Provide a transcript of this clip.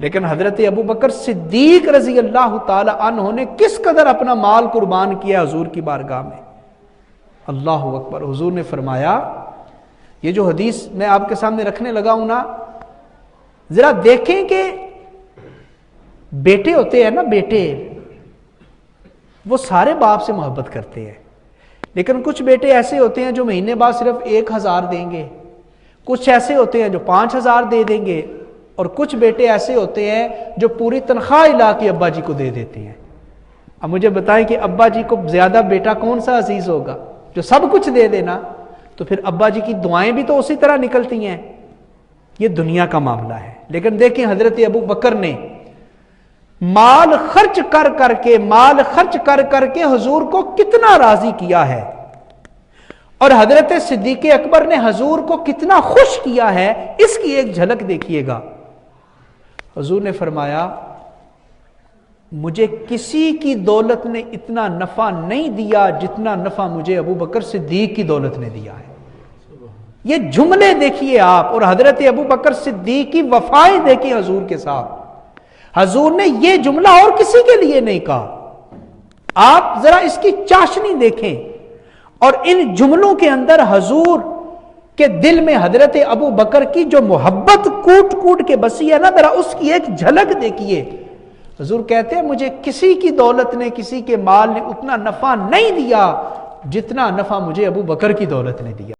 لیکن حضرت ابو بکر صدیق رضی اللہ تعالی عنہ نے کس قدر اپنا مال قربان کیا حضور کی بارگاہ میں. اللہ اکبر. حضور نے فرمایا، یہ جو حدیث میں آپ کے سامنے رکھنے لگا ہوں نا، ذرا دیکھیں کہ بیٹے ہوتے ہیں نا، بیٹے وہ سارے باپ سے محبت کرتے ہیں، لیکن کچھ بیٹے ایسے ہوتے ہیں جو مہینے بعد صرف 1000 دیں گے، کچھ ایسے ہوتے ہیں جو 5000 دے دیں گے، اور کچھ بیٹے ایسے ہوتے ہیں جو پوری تنخواہ لا کے ابا جی کو دے دیتے ہیں. اب مجھے بتائیں کہ ابا جی کو زیادہ بیٹا کون سا عزیز ہوگا؟ جو سب کچھ دے دینا. تو پھر ابا جی کی دعائیں بھی تو اسی طرح نکلتی ہیں. یہ دنیا کا معاملہ ہے. لیکن دیکھیں حضرت ابو بکر نے مال خرچ کر کے حضور کو کتنا راضی کیا ہے، اور حضرت صدیق اکبر نے حضور کو کتنا خوش کیا ہے. اس کی ایک جھلک دیکھیے گا. حضور نے فرمایا، مجھے کسی کی دولت نے اتنا نفع نہیں دیا جتنا نفع مجھے ابو بکر صدیق کی دولت نے دیا ہے. یہ جملے دیکھیے آپ، اور حضرت ابو بکر صدیق کی وفائیں دیکھیں حضور کے ساتھ. حضور نے یہ جملہ اور کسی کے لیے نہیں کہا. آپ ذرا اس کی چاشنی دیکھیں، اور ان جملوں کے اندر حضور کے دل میں حضرت ابو بکر کی جو محبت کوٹ کوٹ کے بسی ہے نا، ذرا اس کی ایک جھلک دیکھیے. حضور کہتے ہیں، مجھے کسی کی دولت نے، کسی کے مال نے اتنا نفع نہیں دیا جتنا نفع مجھے ابو بکر کی دولت نے دیا.